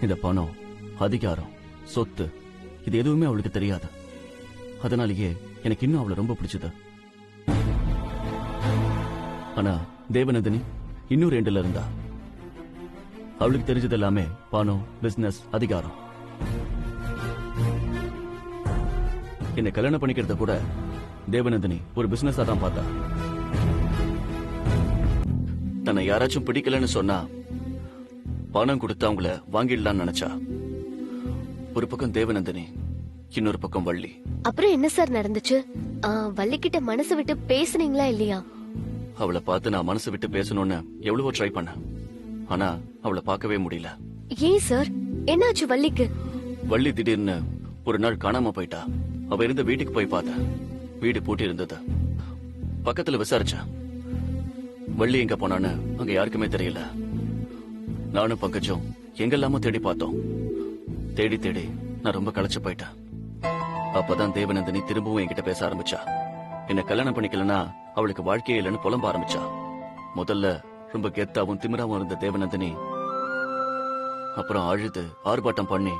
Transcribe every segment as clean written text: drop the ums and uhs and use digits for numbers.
இந்த பணம், அதிகாரம், சொத்து இது எதுவுமே அவளுக்கு தெரியாது. அதனாலேயே எனக்கு இன்னும் அவளை ரொம்ப பிடிச்சது. ஆனா தேவநந்தினி இன்னும் 2ல இருந்தா. அவளுக்கு தெரிஞ்சது எல்லாமே பணம், பிசினஸ், அதிகாரம். என்னை கல்யாணம் பண்ணிக்கிறத கூட தேவநந்தினி ஒரு பிசினஸா தான் பார்த்தா. தன்னை யாராச்சும் பிடிக்கலன்னு சொன்னா பணம் கொடுத்து அவங்கள வாங்கிடலாம்னு நினைச்சா. ஒரு பக்கம் தேவநந்தினி, இன்னொரு பக்கம் வள்ளி. அப்புறம் என்ன சார் நடந்துச்சு? வள்ளி கிட்ட மனசு விட்டு பேசுனீங்களா இல்லையா? அவளை பார்த்து நான் மனசு விட்டு பேசணும்னு எவ்வளவோ ட்ரை பண்ணேன். ஆனா அவளை பார்க்கவே முடியல. ஏன் சார், என்னாச்சு வள்ளிக்கு? வள்ளி திடீர்னு ஒரு நாள் காணாம போயிட்டா. அவ இருந்த வீட்டுக்கு போய் பார்த்தேன். வீடு பூட்டி இருந்தது. பக்கத்துல விசாரிச்சேன். வள்ளி எங்க போனான்னு அங்க யாருக்குமே தெரியல. நானும் பங்கஜும் எங்கெல்லாமோ தேடி பார்த்தோம். தேடி தேடி நான் ரொம்ப களைச்சு போயிட்டேன். அப்பதான் தேவநந்தினி திரும்பவும் என்கிட்ட பேச ஆரம்பிச்சா. என்ன கல்யாணம் பண்ணிக்கலன்னா அவளுக்கு வாழ்க்கையே இல்லைன்னு புலம்ப ஆரம்பிச்சா. முதல்ல ரொம்ப கெத்தாவும் திமிராவும் இருந்த தேவநந்தினி அப்புறம் அழுது ஆர்ப்பாட்டம் பண்ணி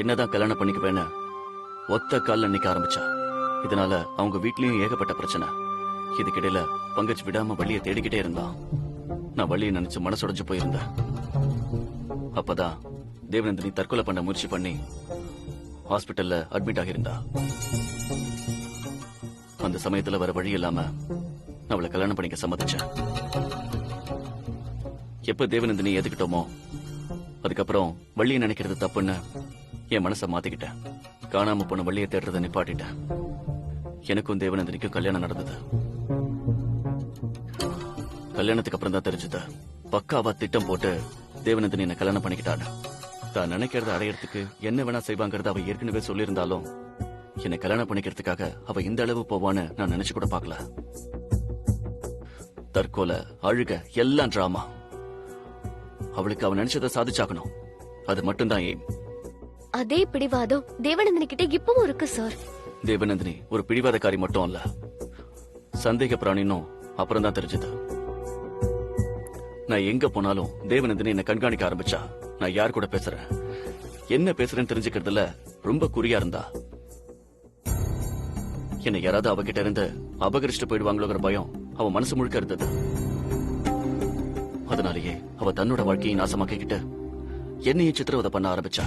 என்னதான் கல்யாணம் பண்ணிக்குவேன்னு ஒத்த கால்ல நிக்க ஆரம்பிச்சா. இதனால அவங்க வீட்லயும் ஏகப்பட்ட பிரச்சனை. இதுக்கிடையில பங்கஜ் விடாம வள்ளியை தேடிக்கிட்டே இருந்தான். நான் வள்ளியை நினைச்சு மனசுடைஞ்சு போயிருந்தேன். அப்பதான் தேவநந்தினி தற்கொலை பண்ண முயற்சி பண்ணி ஹாஸ்பிட்டல்ல அட்மிட் ஆகியிருந்தா. அந்த சமயத்துல வர வழி இல்லாம அவளை கல்யாணம் பண்ணிக்க சம்மதிச்சேன். எப்ப தேவநந்தினி ஏத்துக்கிட்டோமோ அதுக்கப்புறம் வள்ளியை நினைக்கிறது தப்புன்னு என் மனசை மாத்திக்கிட்டேன். காணாம போன வள்ளியை தேடுறதை நிப்பாட்டிட்டேன். எனக்கும் தேவநந்தினிக்கும் கல்யாணம் நடந்தது. கல்யாணத்துக்கு அப்புறம் தான் தெரிஞ்சது, பக்காவா திட்டம் போட்டு தேவநந்தினி என்ன கல்யாணம் பண்ணிக்கிட்டான்னு. தான் நினைக்கிறத அடையறதுக்கு என்ன வேணா செய்வாங்கிறத அவ ஏற்கனவே சொல்லியிருந்தாலும் என்னை கல்யாணம் பண்ணிக்கிறதுக்காக அவ இந்த அளவு போவான்னு நான் நினைச்சு கூட பார்க்கல. தற்கொலை, அழுக, எல்லாம் டிராமா. அவளுக்கு அவ நினைச்சதை சாதிச்சாக்கணும், அது மட்டும்தான் எய்ம். அதே பிடிவாதம் தேவநந்தினி கிட்ட இப்பவும் இருக்கு சார். தேவநந்தினி ஒரு பிடிவாதக்காரி மட்டும் அல்ல, சந்தேக பிராணினும் அப்புறம் தான் தெரிஞ்சது. நான் எங்க போனாலும் தேவநந்தினி என்ன கண்காணிக்க ஆரம்பிச்சா. நான் யார் கூட பேசுறேன், என்ன பேசுறேன்னு தெரிஞ்சுக்கிறதுல ரொம்ப குறியா இருந்தா. என்னை யாராவது அவகிட்ட இருந்து அபகரிச்சுட்டு போயிடுவாங்களோங்கிற பயம் அவ மனசு முழுக்க இருந்தது. அதனாலேயே அவ தன்னோட வாழ்க்கையை நாசமாக்கிக்கிட்டு என்னையும் சித்திரவதை பண்ண ஆரம்பிச்சா.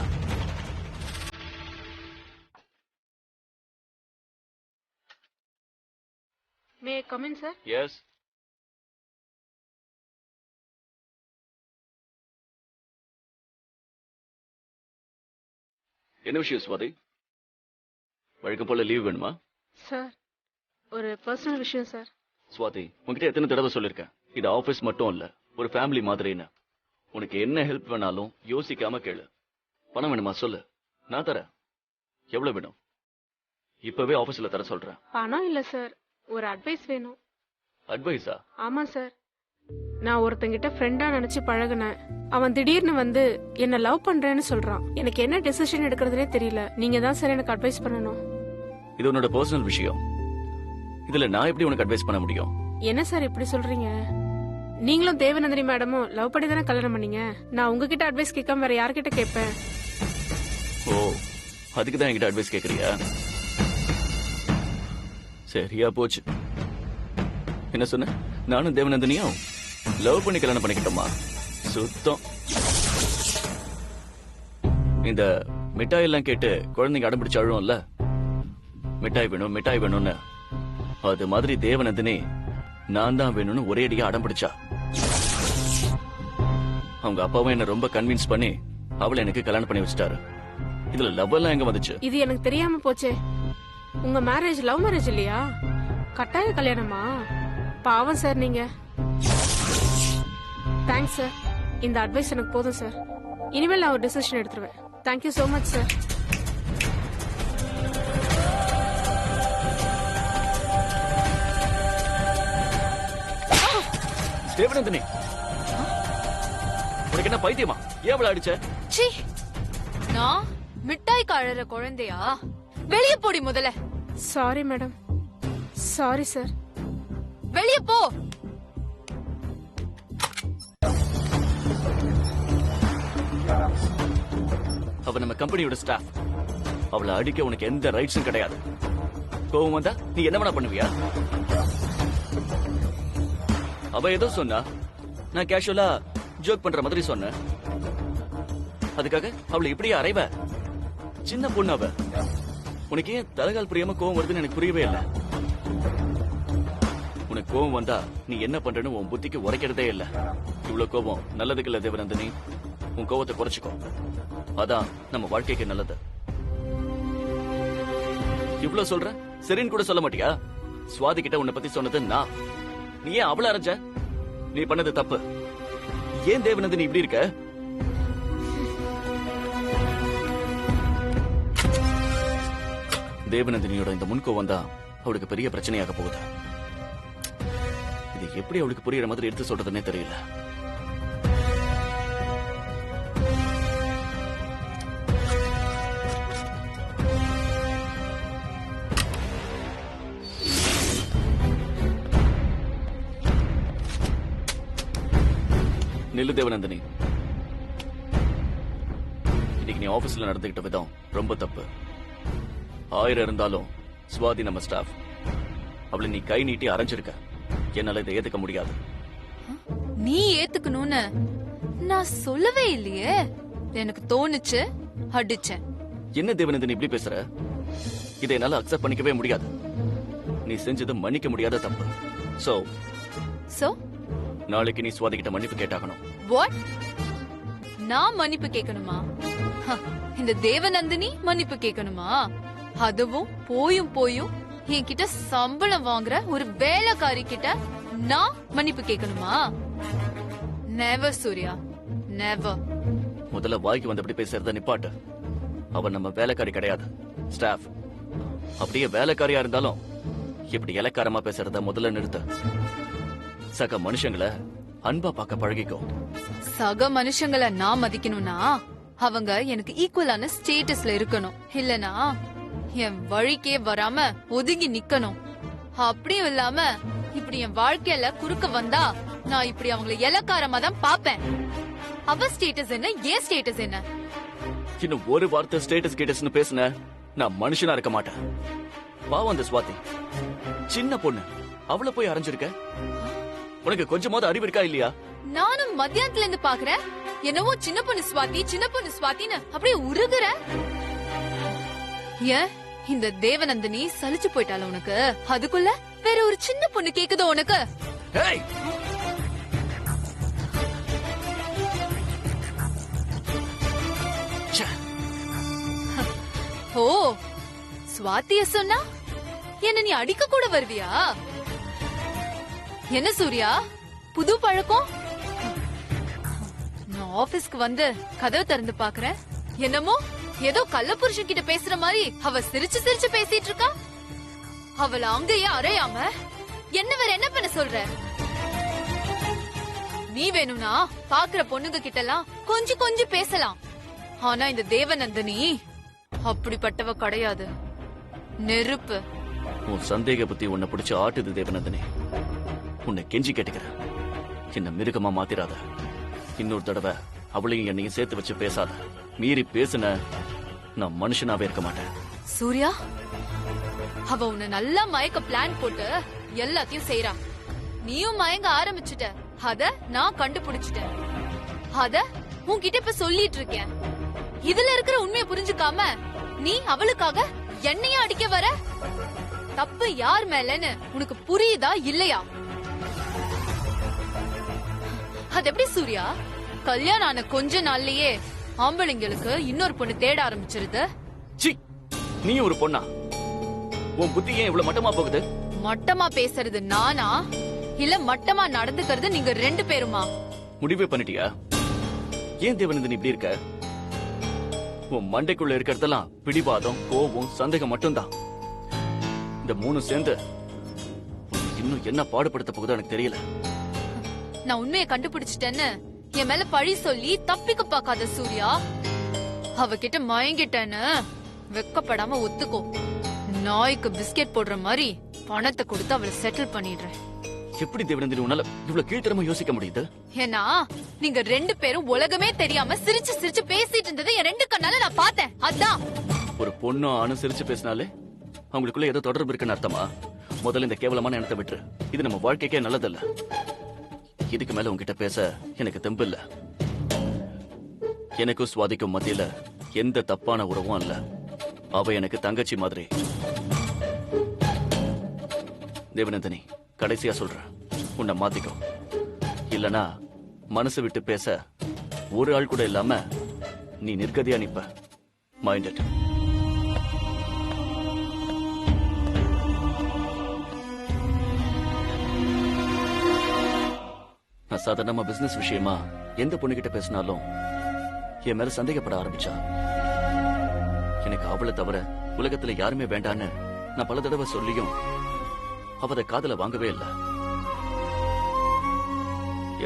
May I come in, sir? Yes. என்ன விஷயம் சுவாதி? வழக்கம் போல லீவ் வேணுமா? சார், ஒரு பர்சனல் விஷயம் சார். சுவாதி, உன்கிட்ட எத்தனை தடவை சொல்லிருக்கேன், இது ஆபீஸ் மட்டும் இல்ல, ஒரு ஃபேமிலி மாதிரின்னு. உனக்கு என்ன ஹெல்ப் வேணாலும் யோசிக்காம கேளு. பணம் வேணுமா சொல்லு, நான் தரேன். எவ்வளவு வேணும்? இப்பவே ஆபீஸ்ல தர சொல்றேன். பணம் இல்ல சார், ஒரு அட்வைஸ் வேணும். அட்வைஸா? ஆமா சார், நான் ஒருத்தங்கிட்ட ஃப்ரெண்டா நினைச்சு பழகுனேன். அவன் திடீர்னு வந்து என்ன லவ் பண்றேன்னு சொல்றான். எனக்கு என்ன டெசிஷன் எடுக்கிறதுனே தெரியல. நீங்க தான் சார் எனக்கு அட்வைஸ் பண்ணணும். இது உன்னோட பர்சனல் விஷயம், இதுல நான் எப்படி உனக்கு அட்வைஸ் பண்ண முடியும்? என்ன சார் இப்படி சொல்றீங்க? நீங்களும் தேவநந்தினி மேடமும் லவ் பண்ணி தானே கல்யாணம் பண்ணீங்க. நான் உங்ககிட்ட அட்வைஸ் கேட்காம வேற யார்கிட்ட கேட்பேன்? ஓ, அதுக்குதான் என்கிட்ட அட்வைஸ் கேக்குறியா? சரியா போச்சு. என்ன சொன்ன? நானும் தேவநந்தினியும் லவ் பண்ணி கல்யாணம் பண்ணிக்கிட்டோமா? சுத்தம். இந்த மிட்டாய் எல்லாம் கேட்டு குழந்தைங்க அடம்பிடிச்சு அழுவும்ல, மிட்டாய் வேணும் மிட்டாய் வேணும்னு, அது மாதிரி தேவநந்தினி நான் தான் வேணும்னு ஒரே அடியா அடம்பிடிச்சா. அவங்க அப்பாவும் என்ன ரொம்ப கன்வின்ஸ் பண்ணி அவளை எனக்கு கல்யாணம் பண்ணி வச்சுட்டாரு. இதுல லவ் எல்லாம் எங்க வந்துச்சு? இது எனக்கு தெரியாம போச்சே. உங்க மேரேஜ் லவ் மேரேஜ் இல்லையா? கட்டாய கல்யாணமா? பாவம் சார் நீங்க. தேங்க்ஸ் சார், இந்த அட்வைஸ் எனக்கு போதும் சார். இனிமேல் நான் ஒரு டிசிஷன் எடுத்துருவேன். Thank you so much sir. Devanandini, உனக்கு என்ன பைத்தியமா? ஏன் அவளை அடிச்ச? சீ, நான் மிட்டாய் கழற குழந்தையா? வெளிய போடி முதல்ல. Sorry madam. Sorry sir. வெளிய போ. அவ நம்ம கம்பெனியோட ஸ்டாஃப். அவளை அடிக்க உனக்கு எந்த ரைட்ஸும் கிடையாது. கோவம் வந்தா நீ என்ன வேணா பண்ணுவியா? அவ ஏதோ சொன்னா, நான் கேஷுவலா ஜோக் பண்ற மாதிரி சொன்னேன். அதுக்காக அவளை இப்படியே அறைவ? சின்ன பொண்ணு அவ. உனக்கு ஏன் தலைகால் புரியாம கோவம் வருதுன்னு எனக்கு புரியவே இல்லை. உனக்கு கோவம் வந்தா நீ என்ன பண்றன்னு உன் புத்திக்கு உரைக்கிறதே இல்ல. இவ்வளவு கோபம் நல்லதுக்கு இல்ல தேவநந்தினி. உன் கோவத்தை குறைச்சுக்கோ. அதான் நம்ம வாழ்க்கைக்கு நல்லது. இவ்வளவு சொல்ற, சரின்னு கூட சொல்ல மாட்டியா? சுவாதி கிட்ட உன்னை பத்தி சொன்னது நான். நீ ஏன் அவள அரைஞ்ச? நீ பண்ணது தப்பு. ஏன் தேவநந்தினி இப்படி இருக்க? தேவநந்தினியோட இந்த முன்கோவம் தான் அவளுக்கு பெரிய பிரச்சனையாக போகுது. இது எப்படி அவளுக்கு புரியுற மாதிரி எடுத்து சொல்றதுன்னே தெரியல. நில்லு தேவநந்தினி. இன்னைக்கு நீ ஆபீஸ்ல நடந்துகிட்ட விதம் ரொம்ப தப்பு. 1000 இருந்தாலும் சுவாதி நம்ம ஸ்டாஃப். அவளை நீ கை நீட்டி அரைஞ்சிருக்க. என்னால இதை ஏத்துக்க முடியாது. நீ ஏத்துக்கணும்னு நான் சொல்லவே இல்லையே. எனக்கு தோணுச்சு, அடிச்சேன். என்ன தேவநந்தினி இப்படி பேசுற? இதை என்னால அக்செப்ட் பண்ணிக்கவே முடியாது. நீ செஞ்சது மன்னிக்க முடியாத தப்பு. சோ நாளைக்கு நீ சுவாதி கிட்ட மன்னிப்பு கேட்டாகணும். வாட்? நான் மன்னிப்பு கேட்கணுமா? இந்த தேவநந்தினி மன்னிப்பு கேட்கணுமா? அதுவும் போயும் என்கிட்ட சம்பளம் வாங்குற ஒரு வேலைக்காரி கிட்ட நான் மன்னிப்பு கேட்கணுமா? Never Surya, never. முதல்ல வாய்க்கு வந்தபடி பேசுறத நிப்பாட்டு. அவன் நம்ம வேலைக்காரி கிடையாது, ஸ்டாஃப். அப்படியே வேலைக்காரியா இருந்தாலும் இப்படி இலக்காரமா பேசுறத முதல்ல நிறுத்த. சக மனுஷங்களை அன்பா பார்க்க பழகிக்கோ. சக மனுஷங்களை நான் மதிக்கணும்னா அவங்க எனக்கு ஈக்குவலான ஸ்டேட்டஸ்ல இருக்கணும். இல்லனா என் வழிக்கே வராம ஒதுங்கி நிக்கணும். அப்படியும் இல்லாம இப்படி என் வாழ்க்கையில குறுக்க வந்தா நான் இப்படி அவங்களை இலக்காரமா தான் பாப்பேன். அவ ஸ்டேட்டஸ் என்ன, ஏன் ஸ்டேட்டஸ் என்ன? இன்னும் ஒரு வார்த்தை ஸ்டேட்டஸ் கேட்டஸ்னு பேசுன நான் மனுஷனா இருக்க மாட்டேன். பாவம் அந்த சுவாதி, சின்ன பொண்ணு. அவளை போய் அரைஞ்சிருக்க. உனக்கு கொஞ்சமாவது அறிவு இருக்கா இல்லையா? நானும் மத்தியானத்துல இருந்து பாக்குறேன். என்னவோ சின்ன பொண்ணு சுவாத்தின்னு அப்படியே உருகுற. ஏன் இந்த தேவநந்தினி சலிச்சு போயிட்டால உனக்கு? அதுக்குள்ள வேற ஒரு சின்ன பொண்ணு கேக்குதோ உனக்கு? ஏய், ச்சே. ஓ, சுவாத்திய சொன்னா என்ன நீ அடிக்க கூட வருவியா? என்ன சூர்யா, புது பழக்கம்? நான் ஆபீஸ்க்கு வந்து கதவு திறந்து பாக்குறேன். என்னமோ ஏதோ கள்ள புருஷன் கிட்ட பேசுற மாதிரி அவ சிரிச்சு பேசிட்டு இருக்கா. அவள அங்கேயே அறையாம என்ன வேற என்ன பண்ண சொல்ற? நீ வேணும்னா பாக்குற பொண்ணுங்க கிட்ட எல்லாம் கொஞ்சம் பேசலாம். ஆனா இந்த தேவநந்தினி அப்படிப்பட்டவ கிடையாது. நெருப்பு. உன் சந்தேக புத்தி உன்னை பிடிச்சு ஆட்டுது தேவநந்தினி. உன்னை கெஞ்சி கேட்டுக்கிறேன், என்ன மிருகமா மாத்திராத. இன்னொரு தடவை அவளையும் என்னையும் சேர்த்து வச்சு பேசாத. மீறி பேசுன நான் மனுஷனாவே இருக்க மாட்டேன். சூர்யா, அவ உன்னை நல்லா மயக்க பிளான் போட்டு எல்லாத்தையும் செய்யறா. நீயும் மயங்க ஆரம்பிச்சுட்ட. அத நான் கண்டுபிடிச்சிட்டேன். அத உன்கிட்ட இப்ப சொல்லிட்டு இருக்கேன். இதுல இருக்கிற உண்மையை புரிஞ்சுக்காம நீ அவளுக்காக என்னைய அடிக்க வர? தப்பு யார் மேலன்னு உனக்கு புரியுதா இல்லையா? அது எப்படி சூர்யா, கல்யாணம் ஆன கொஞ்ச நாள்லயே ஆம்பளைங்களுக்கு இன்னொரு பொண்ணு தேட ஆரம்பிச்சிருது? சி, நீ ஒரு பொண்ணா? உன் புத்தி ஏன் இவ்வளவு மட்டமா போகுது? மட்டமா பேசுறது நானா இல்ல மட்டமா நடந்துக்கிறது நீங்க 2 பேருமா? முடிவே பண்ணிட்டியா? ஏன் தேவநந்தினி இப்படி இருக்க? உன் மண்டைக்குள்ள இருக்கிறதெல்லாம் பிடிவாதம், கோபம், சந்தேகம் மட்டும்தான். இந்த 3 சேர்ந்து இன்னும் என்ன பாடுபடுத்த போகுதோ எனக்கு தெரியல. நான் உண்மையை கண்டுபிடிச்சிட்டேன்னு என் மேல பழி சொல்லி தப்பிக்க பாக்காத சூர்யா. அவகிட்ட மயங்கிட்டேன்னு வெக்கப்படாம ஒத்துக்கோ. நாய்க்கு பிஸ்கெட் போடுற மாதிரி பணத்தை கொடுத்து அவளை செட்டில் பண்ணிடுறேன். எப்படி தேவநந்தினி உன்னால இவ்வளவு கீழ்த்தரமா யோசிக்க முடியுது? ஏன்னா நீங்க ரெண்டு பேரும் உலகமே தெரியாம சிரிச்சு சிரிச்சு பேசிட்டு இருந்ததை என் ரெண்டு கண்ணால நான் பார்த்தேன். அதான் ஒரு பொண்ணும் ஆணும் சிரிச்சு பேசினாலே அவங்களுக்குள்ள ஏதோ தொடர்பு இருக்குன்னு அர்த்தமா? முதல்ல இந்த கேவலமான எண்ணத்தை விட்டுரு. இது நம்ம வாழ்க்கைக்கே நல்லதில்ல. இதுக்கு மேல உன்கிட்ட பேச எனக்கு தெம்பு இல்ல. எனக்கும் சுவாதிக்கும் மத்தியில எந்த தப்பான உறவும் இல்ல. அவ எனக்கு தங்கச்சி மாதிரி. தேவநந்தினி, கடைசியா சொல்றேன், உன்னை மாத்திக்கோ. இல்லனா மனசு விட்டு பேச ஒரு ஆள் கூட இல்லாம நீ நிர்கதியா நிப்ப. Mind it. நான் சாதாரணமா பிசினஸ் விஷயமா எந்த பொண்ணுகிட்ட பேசினாலும் என் மேல சந்தேகப்பட ஆரம்பிச்சா. எனக்கு அவளை தவிர உலகத்துல யாருமே வேண்டான்னு நான் பல தடவை சொல்லியும் அவத காதல வாங்கவே இல்ல.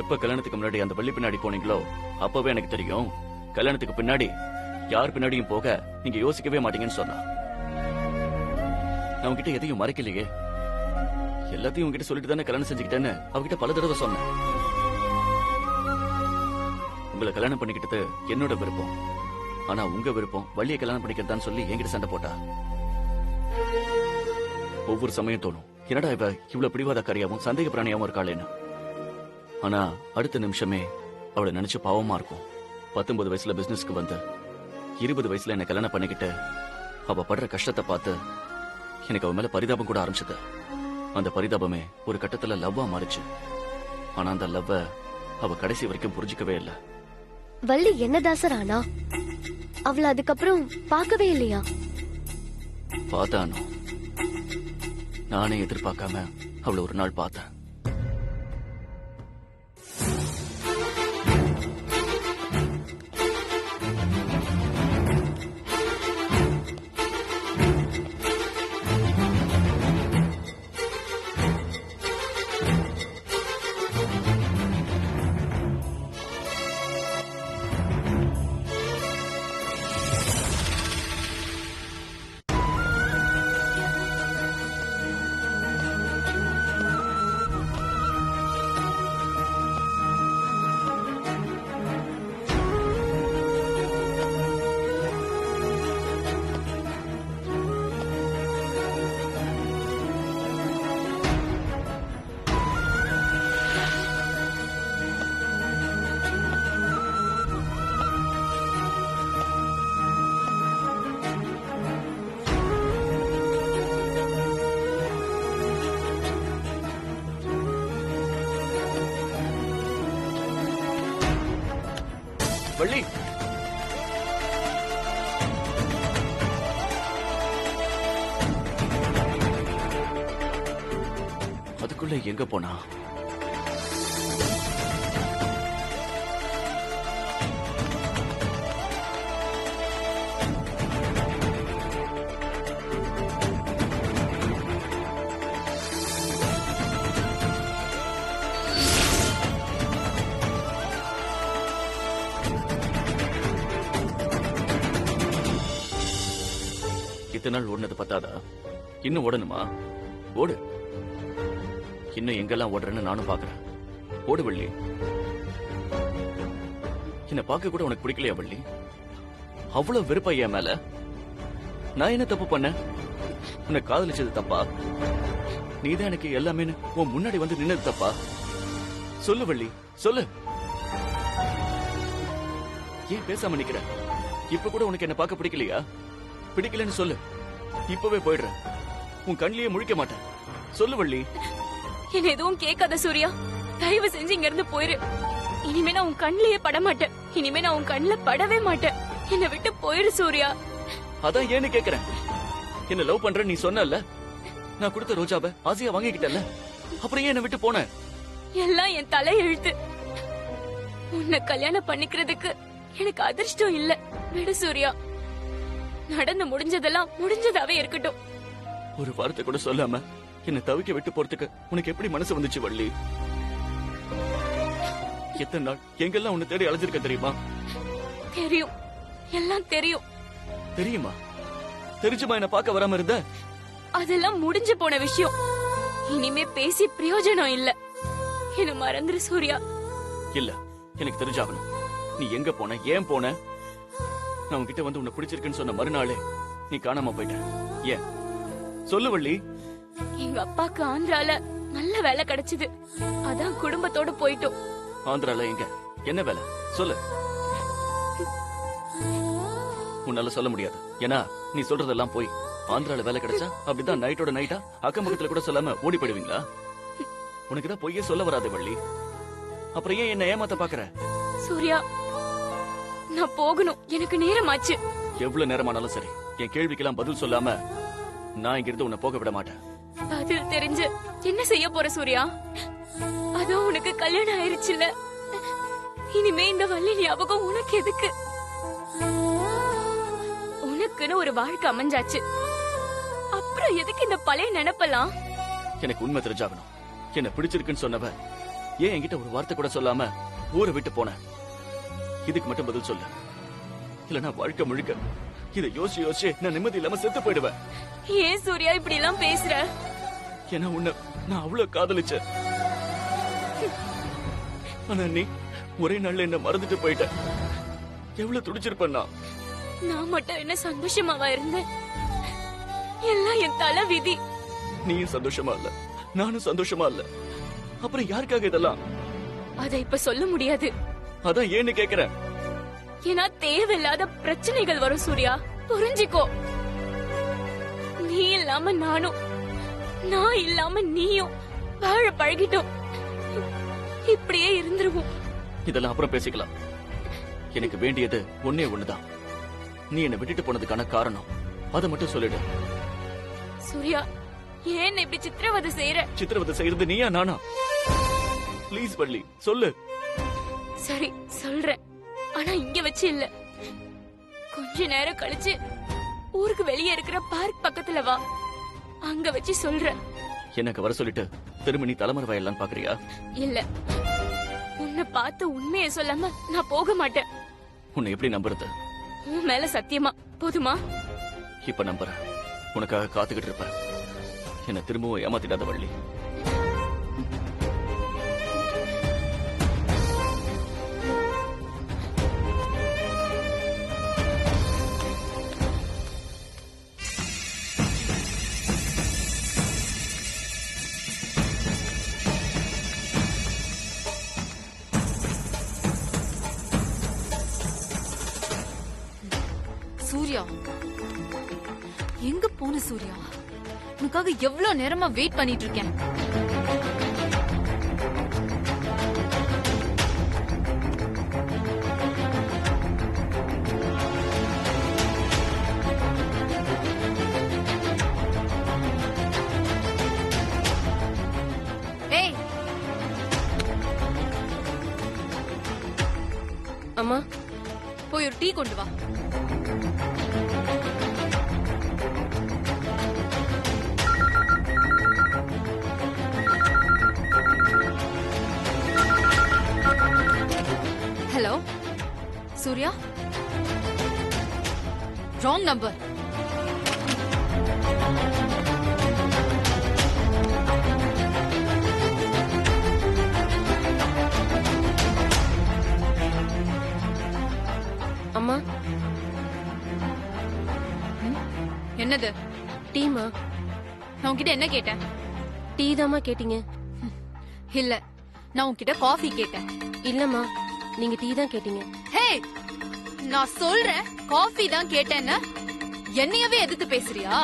எப்ப கல்யாணத்துக்கு முன்னாடி அந்த வள்ளி பின்னாடி போனீங்களோ அப்பவே எனக்கு தெரியும் கல்யாணத்துக்கு பின்னாடி யார் பின்னாடியும் போக நீங்க யோசிக்கவே மாட்டீங்கன்னு சொன்னா. நான் உங்ககிட்ட எதையும் மறைக்கலையே. எல்லாத்தையும் உங்ககிட்ட சொல்லிட்டு தானே கல்யாணம் செஞ்சுக்கிட்டேன்னு அவகிட்ட பல தடவை சொன்னேன். உங்களை கல்யாணம் பண்ணிக்கிட்டது என்னோட விருப்பம். ஆனா உங்க விருப்பம் வள்ளியை கல்யாணம் பண்ணிக்கிறதான்னு சொல்லி என்கிட்ட சண்டை போட்டா. ஒவ்வொரு சமயம் தோணும், என்னடா இவ இவ்வளவு பிடிவாதக்காரியாவும் சந்தேக பிராணியாவும் இருக்காளேன்னு. ஆனா அடுத்த நிமிஷமே அவளை நினைச்சு பாவமா இருக்கும். 19 வயசுல பிசினஸ்க்கு வந்து 20 வயசுல என்ன கல்யாணம் பண்ணிக்கிட்டு அவ படுற கஷ்டத்தை பார்த்து எனக்கு அவ மேல பரிதாபம் கூட ஆரம்பிச்சது. அந்த பரிதாபமே ஒரு கட்டத்துல லவ்வா மாறிச்சு. ஆனா அந்த லவ்வ அவ கடைசி வரைக்கும் புரிஞ்சுக்கவே இல்லை. வள்ளி என்ன தாசர் ஆனா? அவளை அதுக்கப்புறம் பார்க்கவே இல்லையா? பார்த்தானோ, நானே எதிர்பார்க்காம அவளை ஒரு நாள் பார்த்தேன். வள்ளி, அதுக்குள்ள எங்க போனா? இத்தனை நாள் ஓடுனது பத்தாதா? இன்னும் ஓடணுமா? ஓடு. இன்னும் எங்கெல்லாம் ஓடுறேன்னு நானும் பாக்குறேன். ஓடு வள்ளி. என்ன பார்க்க கூட உனக்கு பிடிக்கலையா வள்ளி? அவ்வளவு வெறுப்பா என் மேல? நான் என்ன தப்பு பண்ண? உன்னை காதலிச்சது தப்பா? நீதான் எனக்கு எல்லாமே உன் முன்னாடி வந்து நின்னது தப்பா? சொல்லு வள்ளி, சொல்லு. ஏன் பேசாம நிக்கிற? இப்ப கூட உனக்கு என்ன பார்க்க பிடிக்கலையா? பிடிக்கலன்னு சொல்லு. இப்பவே போயிடுறேன். உன் கண்ணிலேயே முழிக்க மாட்டேன். சொல்லு வள்ளி. என்ன எதுவும் கேட்காத சூர்யா. தயவு செஞ்சு இங்க இருந்து போயிரு. இனிமே நான் உன் கண்ணிலேயே பட மாட்டேன். இனிமே நான் உன் கண்ணுல படவே மாட்டேன். என்னை விட்டு போயிரு சூர்யா. அதான் ஏன்னு கேக்குறேன். என்ன லவ் பண்ற நீ சொன்னல. நான் கொடுத்த ரோஜாவை ஆசையா வாங்கிக்கிட்டல. அப்புறம் ஏன் என்ன விட்டு போன? எல்லாம் என் தலை எழுத்து. உன்னை கல்யாணம் பண்ணிக்கிறதுக்கு எனக்கு அதிர்ஷ்டம் இல்ல. விடு சூர்யா. நடந்து முடிஞ்சதெல்லாம் முடிஞ்சதாவே இருக்கட்டும். ஒரு வார்த்தை கூட சொல்லாம என்ன தவிக்க விட்டு போறதுக்கு உனக்கு எப்படி மனசு வந்துச்சு வள்ளி? எத்தனை நாள் எங்கெல்லாம் உன்னை தேடி அழைஞ்சிருக்க தெரியுமா? தெரியும், எல்லாம் தெரியும். தெரியுமா? தெரிஞ்சுமா என்ன பார்க்க வராம இருந்த? அதெல்லாம் முடிஞ்சு போன விஷயம். இனிமே பேசி பிரயோஜனம் இல்ல. என்ன மறந்துரு சூர்யா. இல்ல, எனக்கு தெரிஞ்சாகணும். நீ எங்க போன, ஏன் போன? நான் உன்கிட்ட வந்து உன்னை பிடிச்சிருக்குன்னு சொன்ன மறுநாளே நீ காணாம போயிட்ட. ஏன் சொல்லு வள்ளி. எங்க அப்பாக்கு ஆந்திரால நல்ல வேலை கிடைச்சது. அதான் குடும்பத்தோட போயிட்டோம். ஆந்திரால எங்க, என்ன வேலை சொல்லு. உன்னால சொல்ல முடியாது, ஏன்னா நீ சொல்றதெல்லாம் போய். ஆந்திரால வேலை கிடைச்சா அப்படிதான் நைட்டோட நைட்டா அக்கம் பக்கத்துல கூட சொல்லாம ஓடி போயிடுவீங்களா? உனக்குதான் பொய்யே சொல்ல வராது வள்ளி. அப்புறம் ஏன் என்ன ஏமாத்த பாக்குற? சூர்யா, நான் போகணும், எனக்கு நேரமாச்சு. எவ்வளவு நேரமானாலும் சரி, என் கேள்விக்கெல்லாம் பதில் சொல்லாம நான் இங்கிருந்து உன்னை போக விட மாட்டேன். பதில் தெரிஞ்சு என்ன செய்ய போற சூர்யா? அதோ உனக்கு கல்யாணம் ஆயிருச்சுல்ல, இனிமே இந்த வள்ளி ஞாபகம் உனக்கு எதுக்கு? உனக்குன்னு ஒரு வாழ்க்கை அமைஞ்சாச்சு, அப்புறம் எதுக்கு இந்த பழைய நினைப்பெல்லாம்? எனக்கு உண்மை தெரிஞ்சாகணும். என்ன பிடிச்சிருக்குன்னு சொன்னவ ஏன் என்கிட்ட ஒரு வார்த்தை கூட சொல்லாம ஊரை விட்டு போன? இதுக்கு மட்டும் பதில் சொல்லு. இல்லனா வாழ்க்கை முழுக்க இதை யோசிச்சு யோசிச்சு நான் நிம்மதி இல்லாம செத்து போயிடுவேன். ஏன் சூர்யா இப்படி எல்லாம் பேசுற? ஏன்னா உன்னை நான் அவ்வளவு காதலிச்சேன். ஆனா நீ ஒரே நாள்ல என்ன மறந்துட்டு போயிட்ட. எவ்வளவு துடிச்சிருப்பேன் நான். நான் மட்டும் என்ன சந்தோஷமாவா இருந்தேன்? எல்லாம் என் தலை விதி. நீயும் சந்தோஷமா இல்ல, நானும் சந்தோஷமா இல்ல. அப்புறம் யாருக்காக இதெல்லாம்? அத இப்ப சொல்ல முடியாது. அதான் ஏன்னு கேக்குறேன். ஏன்னா தேவையில்லாத பிரச்சனைகள் வரும் சூர்யா, புரிஞ்சுக்கோ. நீ இல்லாம நானும், நான் இல்லாம நீயும் வாழ பழகிட்டோம். இப்படியே இருந்துருவோம். இதெல்லாம் அப்புறம் பேசிக்கலாம். எனக்கு வேண்டியது ஒன்னே ஒண்ணுதான். நீ என்னை விட்டுட்டு போனதுக்கான காரணம் அதை மட்டும் சொல்லிடு. சூர்யா, ஏன் இப்படி சித்திரவதை செய்யற? சித்திரவதை செய்யறது நீயா நானா? ப்ளீஸ் வள்ளி சொல்லு. சரி சொல்றேன், ஆனா இங்க வச்சு இல்ல. கொஞ்ச நேரம் கழிச்சு ஊருக்கு வெளியே இருக்கிற பார்க் பக்கத்துல வா, அங்க வச்சு சொல்றேன். எனக்கு வர சொல்லிட்டு திரும்ப நீ தலைமறை வயல்லாம் பாக்குறியா? இல்ல, உன்னை பார்த்து உண்மையை சொல்லாம நான் போக மாட்டேன். உன்னை எப்படி நம்புறது? உன் மேல சத்தியமா. போதுமா? இப்ப நம்புறேன். உனக்காக காத்துக்கிட்டு இருப்பேன். என்ன திரும்பவும் ஏமாத்திடாத வள்ளி. சூர்யா, எங்க போன சூர்யா? உனக்காக எவ்வளவு நேரமா வெயிட் பண்ணிட்டு இருக்கேன். ஏய் அம்மா, போய் ஒரு டீ கொண்டு வா. Hello Surya, wrong number. அம்மா, என்னது? டீமா? நான் உன்கிட்ட என்ன கேட்டேன்? டீ தாமா கேட்டீங்க. இல்ல, நான் உன்கிட்ட காஃபி கேட்டேன். இல்லம்மா, நீங்க டீ தான் கேட்டீங்க. ஹே, நான் சொல்றேன் காஃபி தான் கேட்டேன்னு. என்னையவே எதிர்த்து பேசுறியா?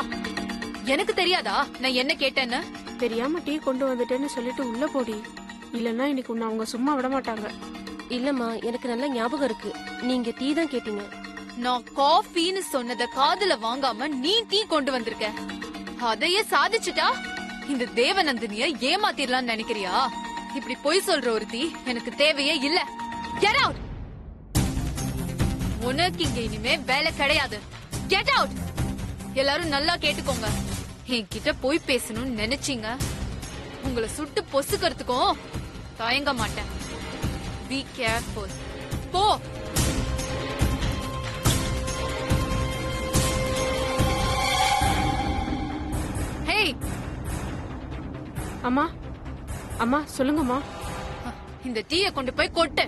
எனக்கு தெரியாதா நான் என்ன கேட்டேன்னு? தெரியாம டீ கொண்டு வந்துட்டேன்னு சொல்லிட்டு உள்ள போடி. இல்லன்னா இன்னைக்கு உன்னை அவங்க சும்மா விட மாட்டாங்க. இல்லம்மா, எனக்கு நல்ல ஞாபகம் இருக்கு. நீங்க டீ தான் கேட்டீங்க. நான் காஃபின்னு சொன்னத காதுல வாங்காம நீ டீ கொண்டு வந்திருக்க. அதையே சாதிச்சுட்டா இந்த தேவநந்தினிய ஏமாத்திரலாம்னு நினைக்கிறியா? இப்படி பொய் சொல்ற ஒருத்தி எனக்கு தேவையே இல்ல. Get out! உனக்கு இங்க இனிமே வேலை கிடையாது. Get out! எல்லாரும் நல்லா கேட்டுக்கோங்க. என்கிட்ட போய் பேசணும்னு நினைச்சீங்க, உங்களை சுட்டு பொசுக்கிறதுக்கும் தயங்க மாட்டேன். Be careful. போ. அம்மா, அம்மா சொல்லுங்கம்மா. இந்த டீய கொண்டு போய் கொட்டு.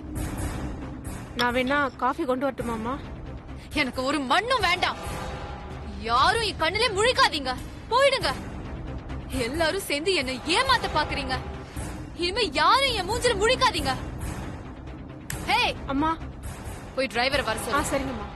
நான் வேணா காஃபி கொண்டு வரட்டுமாமா? எனக்கு ஒரு மண்ணும் வேண்டாம். யாரும் என் கண்ணிலே முழிக்காதீங்க, போயிடுங்க. எல்லாரும் சேர்ந்து என்ன ஏமாத்த பாக்குறீங்க. இனிமே யாரும் என் மூஞ்சில முழிக்காதீங்க. ஹே அம்மா போய் டிரைவரை வர சொல்லு. சரிங்கம்மா.